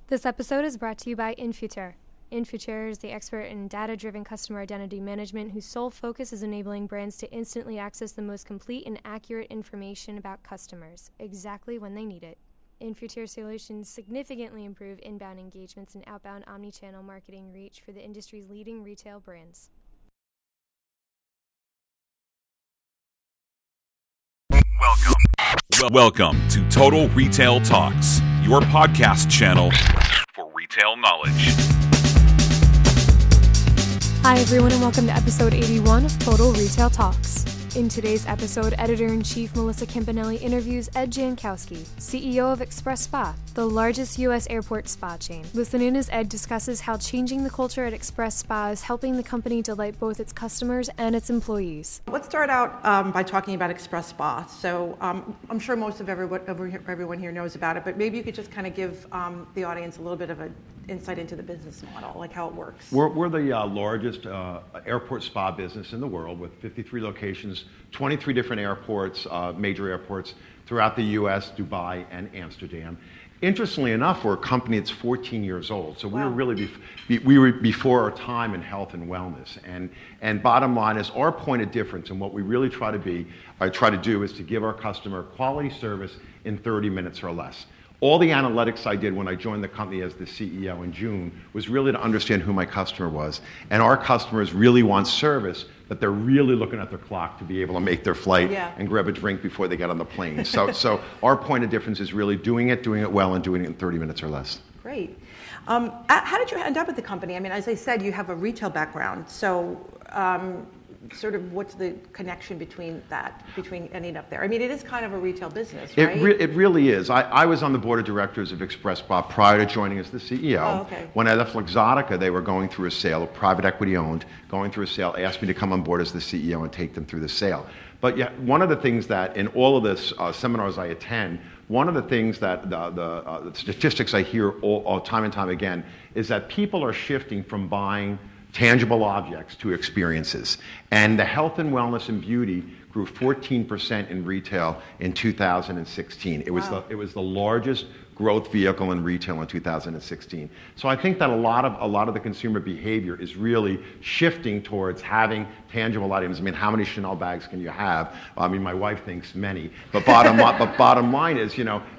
This episode is brought to you by Infuture. Infuture is the expert in data-driven customer identity management whose sole focus is enabling brands to instantly access the most complete and accurate information about customers, exactly when they need it. Infuture solutions significantly improve inbound engagements and outbound omnichannel marketing reach for the industry's leading retail brands. Welcome to Total Retail Talks, your podcast channel for retail knowledge. Hi everyone and welcome to episode 81 of Total Retail Talks. In today's episode, Editor-in-Chief Melissa Campanelli interviews Ed Jankowski, CEO of XpresSpa, the largest U.S. airport spa chain. Listen in as Ed discusses how changing the culture at XpresSpa is helping the company delight both its customers and its employees. Let's start out by talking about XpresSpa. So I'm sure most of everyone here knows about it, but maybe you could just kind of give the audience a little bit of an insight into the business model, like how it works. We're the largest airport spa business in the world with 53 locations, 23 different airports, major airports throughout the U.S., Dubai, and Amsterdam. Interestingly enough, we're a company that's 14 years old, so we were really we were before our time in health and wellness. And bottom line is our point of difference, and what we really try to do is to give our customer quality service in 30 minutes or less. All the analytics I did when I joined the company as the CEO in June was really to understand who my customer was. And our customers really want service, but they're really looking at their clock to be able to make their flight and grab a drink before they get on the plane. So our point of difference is really doing it well, and doing it in 30 minutes or less. Great. How did you end up at the company? I mean, as I said, you have a retail background. So sort of what's the connection between ending up there? I mean, it is kind of a retail business, right? It really is. I was on the board of directors of XpresSpa prior to joining as the CEO. Oh, okay. When I left Luxottica, they were going through a sale, private equity owned, going through a sale, asked me to come on board as the CEO and take them through the sale. But yeah, one of the things that in all of the seminars I attend, one of the things that the statistics I hear all time and time again is that people are shifting from buying tangible objects to experiences. And the health and wellness and beauty grew 14% in retail in 2016. It was the largest growth vehicle in retail in 2016. So I think that a lot of the consumer behavior is really shifting towards having tangible items. I mean, how many Chanel bags can you have? I mean, my wife thinks many. But bottom line is,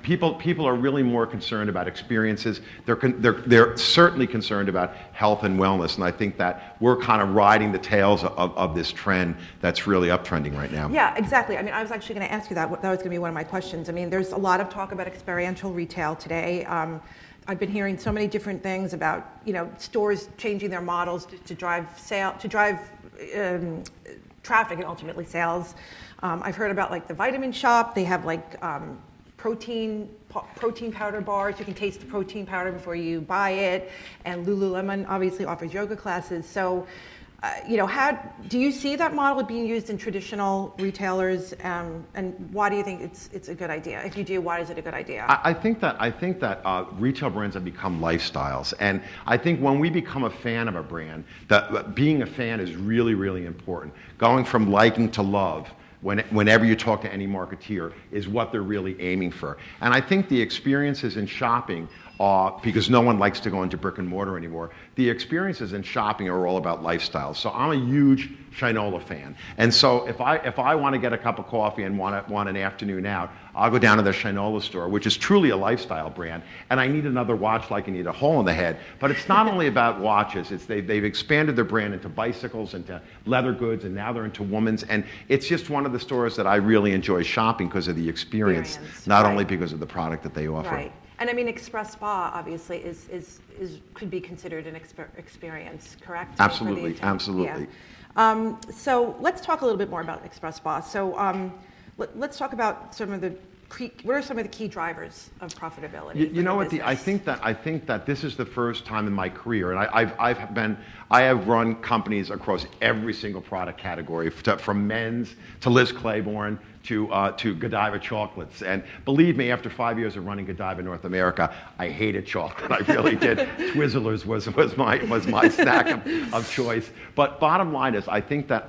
people are really more concerned about experiences. They're certainly concerned about health and wellness, and I think that we're kind of riding the tails of this trend that's really uptrending right now. Yeah, exactly. I mean, I was actually going to ask you that. That was going to be one of my questions. I mean, there's a lot of talk about experiential retail today. I've been hearing so many different things about stores changing their models to drive traffic and ultimately sales. I've heard about like the Vitamin Shop. They have like protein powder bars. You can taste the protein powder before you buy it. And Lululemon obviously offers yoga classes. So, how do you see that model being used in traditional retailers? And why do you think it's a good idea? If you do, why is it a good idea? I think that retail brands have become lifestyles, and I think when we become a fan of a brand, that being a fan is really, really important. Going from liking to love. Whenever you talk to any marketeer, is what they're really aiming for. And I think the experiences in shopping, because no one likes to go into brick and mortar anymore, the experiences in shopping are all about lifestyle. So I'm a huge Shinola fan. And so if I want to get a cup of coffee and want an afternoon out, I'll go down to the Shinola store, which is truly a lifestyle brand, and I need another watch like I need a hole in the head. But it's not only about watches. They've expanded their brand into bicycles, into leather goods, and now they're into women's. And it's just one of the stores that I really enjoy shopping because of the experience, not only because of the product that they offer. Right. And I mean, XpresSpa obviously could be considered an experience, correct? Absolutely, absolutely. Yeah. So let's talk a little bit more about XpresSpa. So let's talk about what are some of the key drivers of profitability? You know what? I think that this is the first time in my career, and I have run companies across every single product category, from men's to Liz Claiborne to Godiva chocolates. And believe me, after 5 years of running Godiva North America, I hated chocolate. I really did. Twizzlers was my snack of choice. But bottom line is, I think that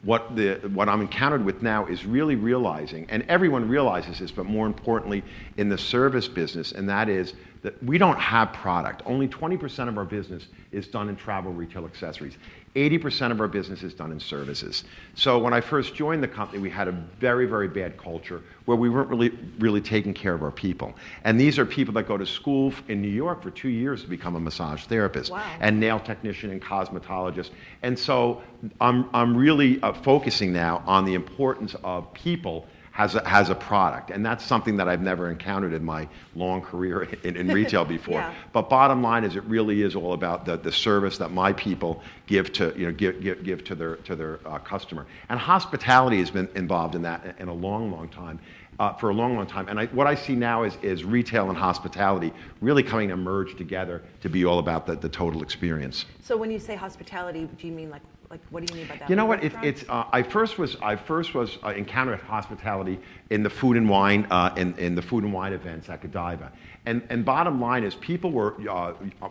what I'm encountered with now is really realizing, and everyone realizes this, but more importantly in the service business, and that is that we don't have product. Only 20% of our business is done in travel retail accessories. 80% of our business is done in services. So when I first joined the company, we had a very, very bad culture where we weren't really taking care of our people. And these are people that go to school in New York for 2 years to become a massage therapist, wow, and nail technician and cosmetologist. And so I'm really focusing now on the importance of people has a product, and that's something that I've never encountered in my long career in retail before. Yeah. But bottom line is, it really is all about the service that my people give to give to their customer. And hospitality has been involved in that in a long time. For a long time. And what I see now is retail and hospitality really coming to merge together to be all about the total experience. So when you say hospitality, do you mean like what do you mean by that? You know Like what? restaurants? I first was encountered hospitality in the food and wine in the food and wine events at Godiva. And bottom line is, people were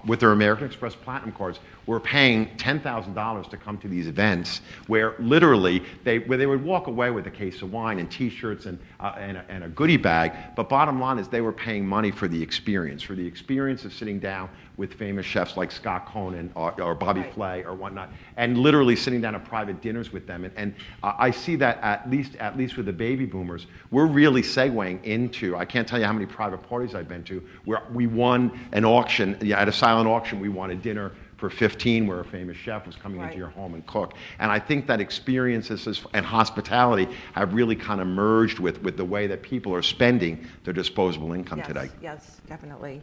with their American Express Platinum cards were paying $10,000 to come to these events, where literally they would walk away with a case of wine and T-shirts and a goodie bag. But bottom line is, they were paying money for the experience of sitting down with famous chefs like Scott Conan or Bobby Right. Flay or whatnot, and literally sitting down at private dinners with them. And I see that at least with the baby boomers, we're really segueing into, I can't tell you how many private parties I've been to where we won an auction, at a silent auction, we won a dinner for 15 where a famous chef was coming Right. into your home and cook. And I think that experiences and hospitality have really kind of merged with the way that people are spending their disposable income today. Yes, definitely.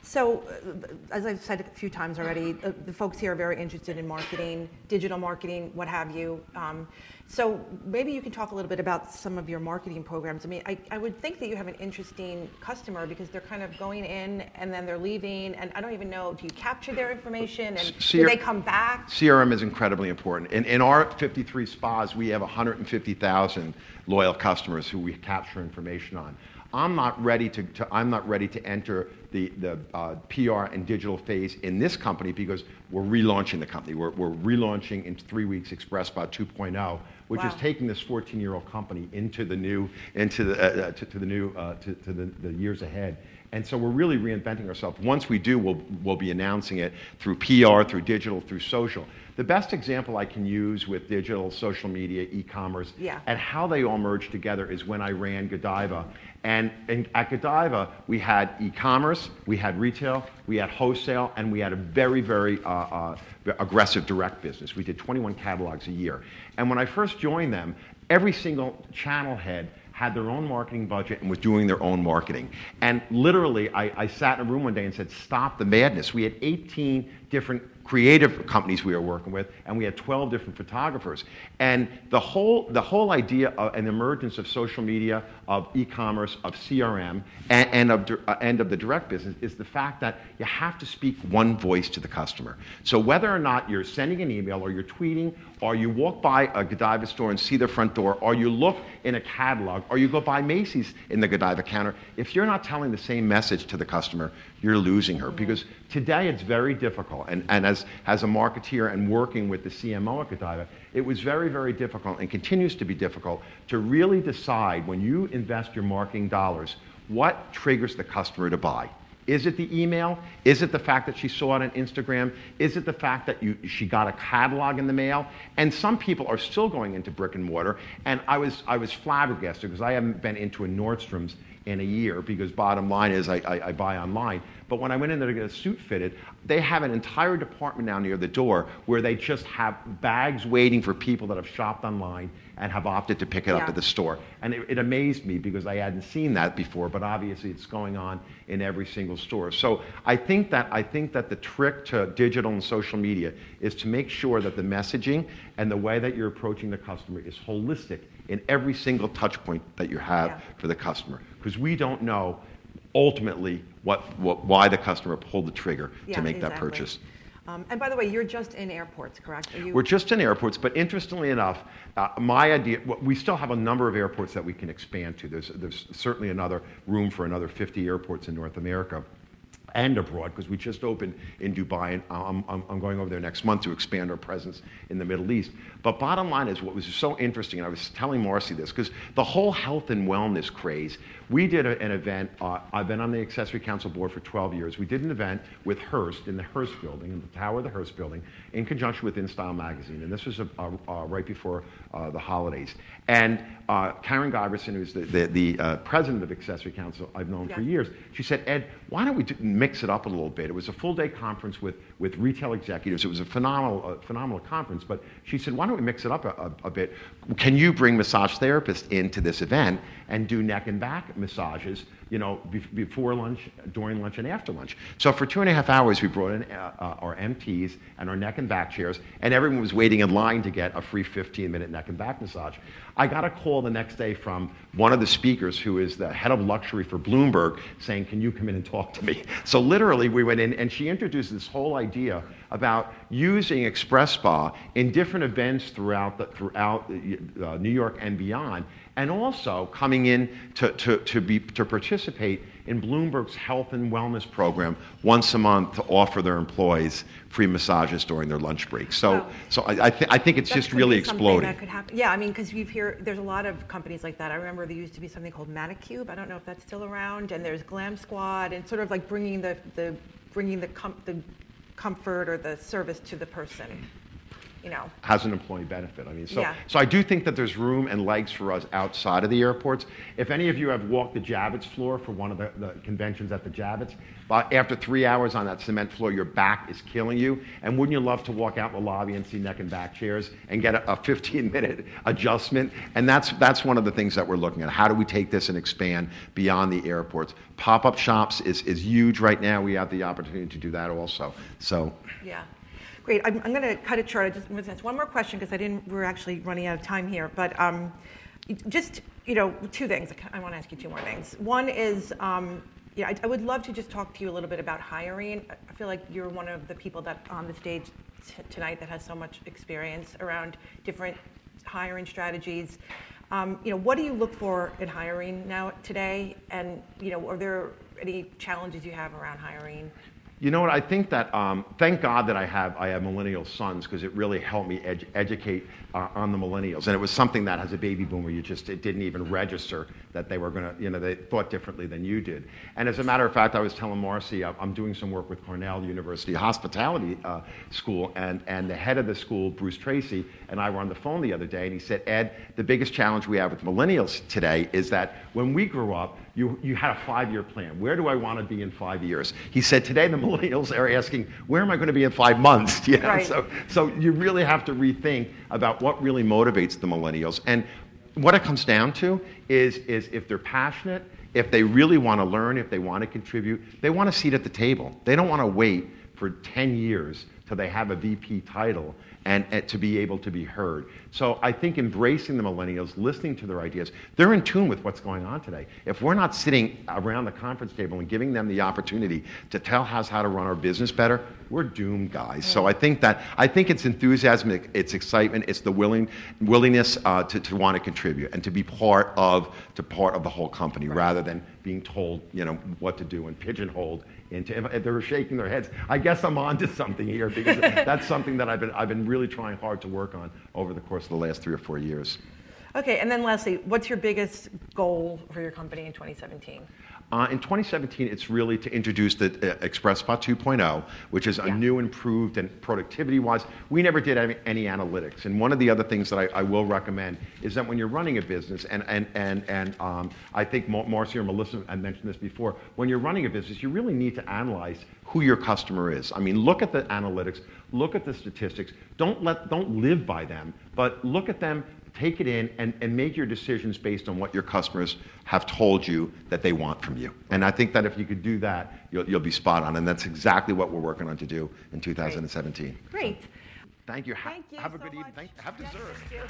So, as I've said a few times already, the folks here are very interested in marketing, digital marketing, what have you. So maybe you can talk a little bit about some of your marketing programs. I mean, I would think that you have an interesting customer, because they're kind of going in and then they're leaving, and I don't even know, do you capture their information, and do they come back? CRM is incredibly important. In our 53 spas, we have 150,000 loyal customers who we capture information on. I'm not ready to enter the PR and digital phase in this company, because we're relaunching the company. We're relaunching in 3 weeks XpresSpa 2.0, which Wow. is taking this 14-year-old company into the years ahead. And so we're really reinventing ourselves. Once we do, we'll be announcing it through PR, through digital, through social. The best example I can use with digital, social media, e-commerce, Yeah. and how they all merge together is when I ran Godiva. And at Godiva, we had e-commerce, we had retail, we had wholesale, and we had a very, very aggressive direct business. We did 21 catalogs a year. And when I first joined them, every single channel head had their own marketing budget and was doing their own marketing. And literally, I sat in a room one day and said, stop the madness. We had 18 different creative companies we were working with, and we had 12 different photographers. And the whole idea of an emergence of social media, of e-commerce, of CRM, and of the direct business is the fact that you have to speak one voice to the customer. So whether or not you're sending an email, or you're tweeting, or you walk by a Godiva store and see their front door, or you look in a catalog, or you go by Macy's in the Godiva counter, if you're not telling the same message to the customer, you're losing her. Because today it's very difficult, and as a marketeer and working with the CMO at Godiva, it was very, very difficult, and continues to be difficult, to really decide, when you invest your marketing dollars, what triggers the customer to buy. Is it the email? Is it the fact that she saw it on Instagram? Is it the fact that she got a catalog in the mail? And some people are still going into brick and mortar, and I was flabbergasted, because I haven't been into a Nordstrom's in a year, because bottom line is I buy online. But when I went in there to get a suit fitted, they have an entire department now near the door where they just have bags waiting for people that have shopped online and have opted to pick it up Yeah. at the store. And it amazed me, because I hadn't seen that before, but obviously it's going on in every single store. So I think that the trick to digital and social media is to make sure that the messaging and the way that you're approaching the customer is holistic in every single touch point that you have Yeah. for the customer. Because we don't know ultimately why the customer pulled the trigger Yeah, to make that exactly. purchase. And by the way, you're just in airports, correct? We're just in airports, but interestingly enough, my idea, we still have a number of airports that we can expand to. There's certainly another room for another 50 airports in North America and abroad, because we just opened in Dubai, and I'm going over there next month to expand our presence in the Middle East. But bottom line is, what was so interesting, and I was telling Marcy this, because the whole health and wellness craze, We did an event. I've been on the Accessory Council board for 12 years. We did an event with Hearst in the Hearst building, in the tower of the Hearst building, in conjunction with InStyle magazine. And this was right before the holidays. And Karen Giverson, who's the president of Accessory Council, I've known for years, she said, Ed, why don't we mix it up a little bit? It was a full-day conference with retail executives. It was a phenomenal conference, but she said, why don't we mix it up a bit? Can you bring massage therapists into this event and do neck and back massages, before lunch, during lunch, and after lunch? So for 2.5 hours, we brought in our MTs and our neck and back chairs, and everyone was waiting in line to get a free 15-minute neck and back massage. I got a call the next day from one of the speakers, who is the head of luxury for Bloomberg, saying, can you come in and talk to me? So literally, we went in, and she introduced this whole idea about using XpresSpa in different events throughout New York and beyond, and also coming in to participate in Bloomberg's health and wellness program once a month to offer their employees free massages during their lunch break. So I think it's just really exploding. That could happen. Yeah, I mean, because there's a lot of companies like that. I remember there used to be something called Manicube. I don't know if that's still around. And there's Glam Squad, and sort of like bringing the comfort or the service to the person. Has an employee benefit. I mean, so I do think that there's room and legs for us outside of the airports. If any of you have walked the Javits floor for one of the conventions at the Javits, after 3 hours on that cement floor, your back is killing you. And wouldn't you love to walk out in the lobby and see neck and back chairs and get a 15-minute adjustment? And that's one of the things that we're looking at. How do we take this and expand beyond the airports? Pop-up shops is huge right now. We have the opportunity to do that also. So. Yeah. Great. I'm going to cut it short. I just want to ask one more question because we're actually running out of time here. But just, two things. I want to ask you two more things. One is, I would love to just talk to you a little bit about hiring. I feel like you're one of the people that on the stage tonight that has so much experience around different hiring strategies. What do you look for in hiring now today? And, are there any challenges you have around hiring? You know what? I think that thank God that I have millennial sons, because it really helped me educate on the millennials. And it was something that, as a baby boomer, it didn't even register that they were going to, they thought differently than you did. And as a matter of fact, I was telling Marcy, I'm doing some work with Cornell University Hospitality School, and the head of the school, Bruce Tracy, and I were on the phone the other day, and he said, Ed, the biggest challenge we have with millennials today is that when we grew up, you had a 5-year plan. Where do I want to be in 5 years? He said, today the millennials are asking, where am I going to be in 5 months? Right. So you really have to rethink about what really motivates the millennials. And what it comes down to is if they're passionate, if they really want to learn, if they want to contribute, they want a seat at the table. They don't want to wait for 10 years till they have a VP title and to be able to be heard. So I think embracing the millennials, listening to their ideas, they're in tune with what's going on today. If we're not sitting around the conference table and giving them the opportunity to tell us how to run our business better, we're doomed, guys. So I think it's enthusiasm, it's excitement, it's the willingness to want to contribute and to be part of the whole company, rather than being told what to do and pigeonholed into. If they're shaking their heads, I guess I'm onto something here, because that's something that I've been really trying hard to work on over the course of the last 3 or 4 years. Okay, and then lastly, what's your biggest goal for your company in 2017? In 2017, it's really to introduce the XpresSpa 2.0, which is a new, improved, and productivity-wise. We never did any analytics. And one of the other things that I will recommend is that when you're running a business, and I think Marcy or Melissa had mentioned this before, when you're running a business, you really need to analyze who your customer is. I mean, look at the analytics, look at the statistics. Don't live by them, but look at them. Take it in and make your decisions based on what your customers have told you that they want from you. And I think that if you could do that, you'll be spot on. And that's exactly what we're working on to do in 2017. Great. Thank you. Thank you Have a so good much. evening. Have dessert. Yes,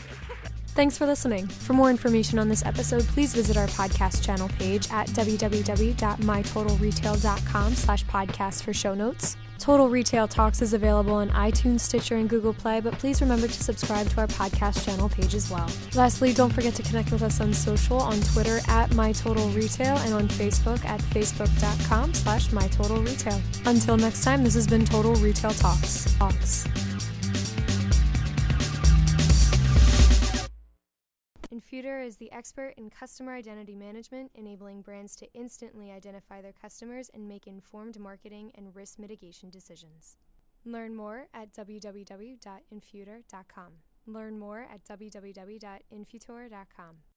Thanks for listening. For more information on this episode, please visit our podcast channel page at www.mytotalretail.com/podcast for show notes. Total Retail Talks is available on iTunes, Stitcher, and Google Play, but please remember to subscribe to our podcast channel page as well. Lastly, don't forget to connect with us on social, on Twitter at MyTotalRetail, and on Facebook at facebook.com/MyTotalRetail. Until next time, this has been Total Retail Talks. Infutor is the expert in customer identity management, enabling brands to instantly identify their customers and make informed marketing and risk mitigation decisions. Learn more at www.infutor.com. Learn more at www.infutor.com.